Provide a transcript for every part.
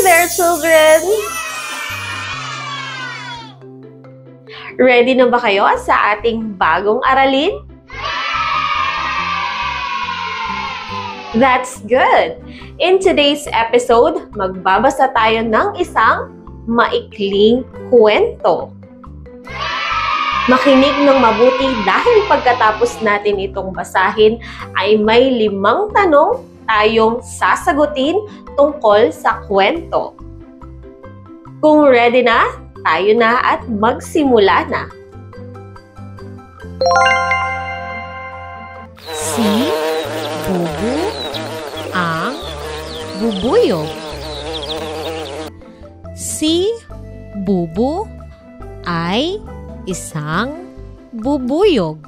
there, children! Ready na ba kayo sa ating bagong aralin? That's good! In today's episode, magbabasa tayo ng isang maikling kwento. Makinig ng mabuti dahil pagkatapos natin itong basahin ay may 5 tanong tayong sasagutin tungkol sa kwento. Kung ready na, tayo na at magsimula na. Si Bubu ang bubuyog. Si Bubu ay isang bubuyog.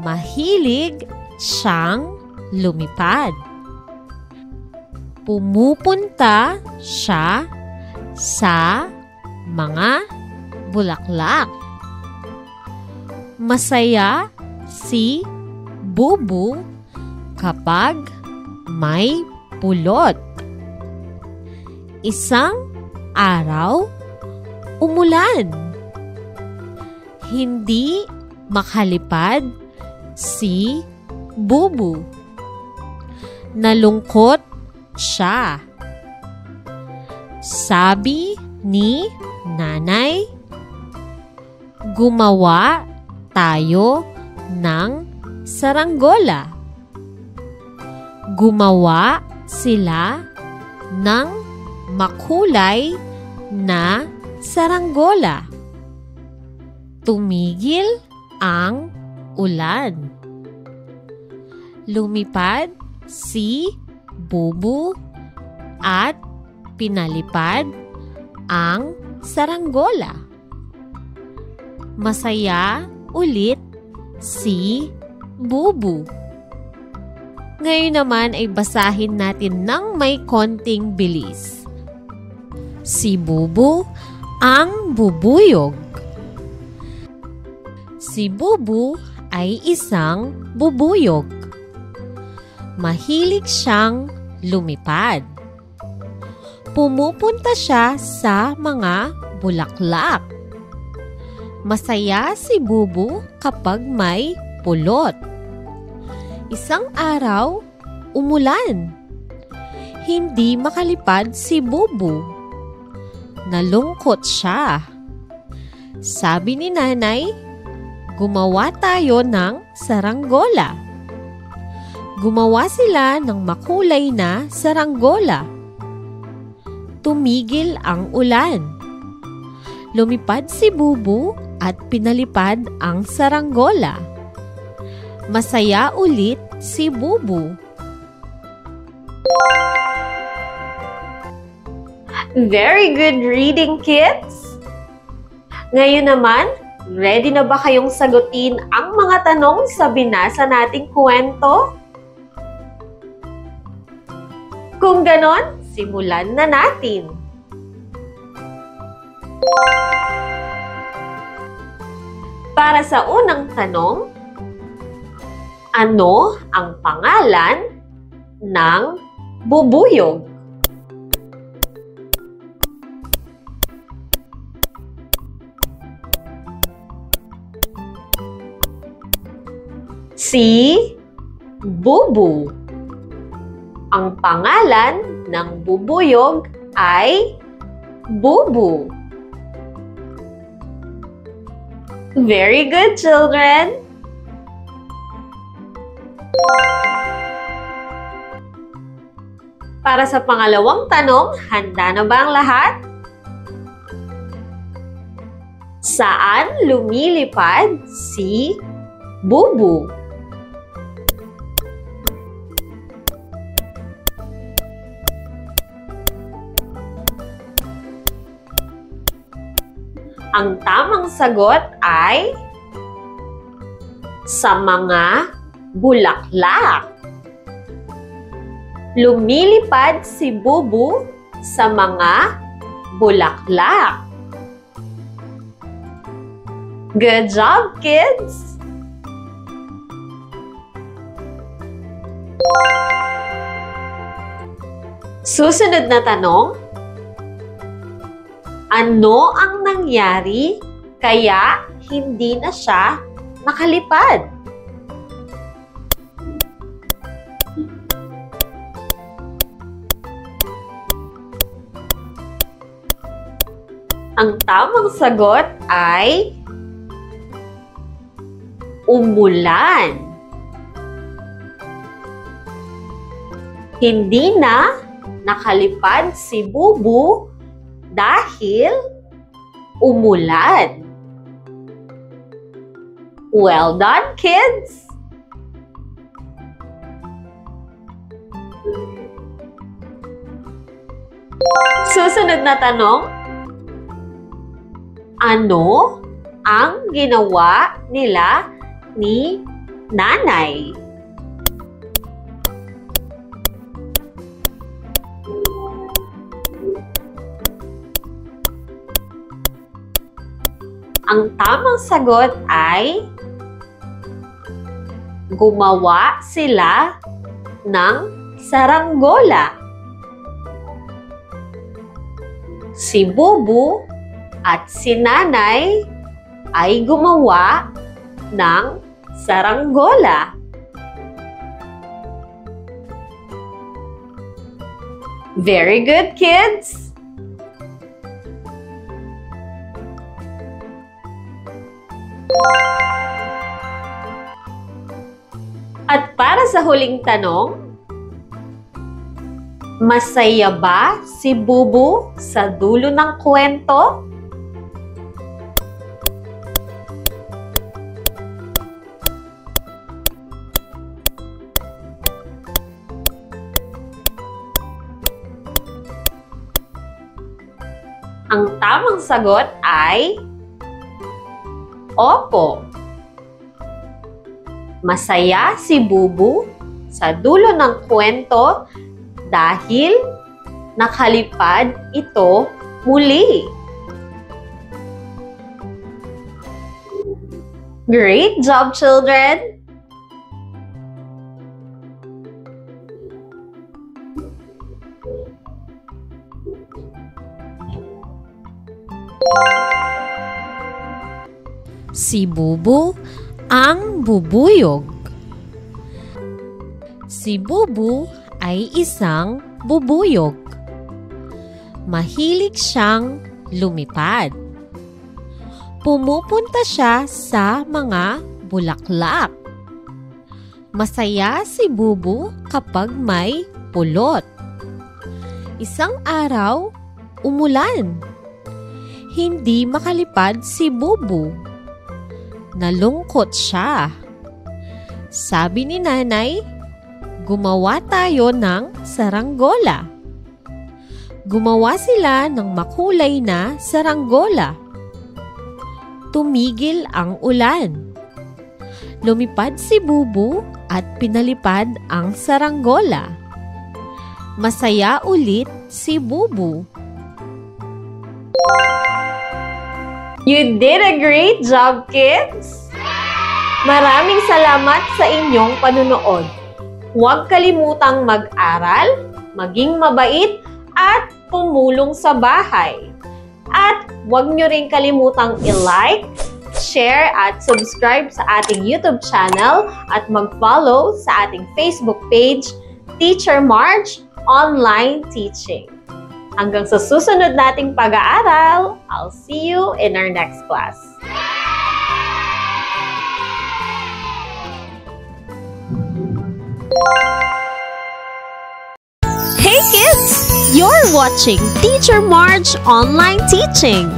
Mahilig siyang lumipad. Pumupunta siya sa mga bulaklak. Masaya si Bubu kapag may pulot. Isang araw, umulan. Hindi makalipad si Bubu. Nalungkot siya. Sabi ni nanay, gumawa tayo ng saranggola. Gumawa sila ng makulay na saranggola. Tumigil ang ulan. Lumipad si Bubu at pinalipad ang saranggola. Masaya ulit si Bubu. Ngayon naman ay basahin natin ng may konting bilis. Si Bubu ang bubuyog. Si Bubu ay isang bubuyog. Mahilig siyang lumipad. Pumupunta siya sa mga bulaklak. Masaya si Bubu kapag may pulot. Isang araw, umulan. Hindi makalipad si Bubu. Nalungkot siya. Sabi ni nanay, gumawa tayo ng saranggola. Gumawa sila ng makulay na saranggola. Tumigil ang ulan. Lumipad si Bubu at pinalipad ang saranggola. Masaya ulit si Bubu. Very good reading, kids! Ngayon naman, ready na ba kayong sagutin ang mga tanong sa binasa nating kwento? Kung ganon, simulan na natin. Para sa unang tanong, ano ang pangalan ng bubuyog? Si Bubu. Ang pangalan ng bubuyog ay Bubu. Very good, children! Para sa pangalawang tanong, handa na ba ang lahat? Saan lumilipad si Bubu? Ang tamang sagot ay sa mga bulaklak. Lumilipad si Bubu sa mga bulaklak. Good job, kids! Susunod na tanong, ano ang nangyari kaya hindi na siya nakalipad? Ang tamang sagot ay umulan. Hindi na nakalipad si Bubu dahil umulan. Well done, kids! Susunod na tanong, ano ang ginawa nila ni nanay? Ang tamang sagot ay gumawa sila ng saranggola. Si Bubu at si Nanay ay gumawa ng saranggola. Very good, kids! At para sa huling tanong, masaya ba si Bubu sa dulo ng kwento? Ang tamang sagot ay opo. Masaya si Bubu sa dulo ng kwento dahil nakalipad ito muli. Great job, children! Si Bubu ang bubuyog. Si Bubu ay isang bubuyog. Mahilig siyang lumipad. Pumupunta siya sa mga bulaklak. Masaya si Bubu kapag may pulot. Isang araw, umulan. Hindi makalipad si Bubu. Nalungkot siya. Sabi ni Nanay, gumawa tayo ng saranggola. Gumawa sila ng makulay na saranggola. Tumigil ang ulan. Lumipad si Bubu at pinalipad ang saranggola. Masaya ulit si Bubu. You did a great job, kids! Maraming salamat sa inyong panunood. Huwag kalimutang mag-aral, maging mabait, at tumulong sa bahay. At huwag nyo rin kalimutang i-like, share, at subscribe sa ating YouTube channel at mag-follow sa ating Facebook page, Teacher Marge Online Teaching. Hanggang sa susunod nating pag-aaral, I'll see you in our next class. Hey kids! You're watching Teacher Marge Online Teaching.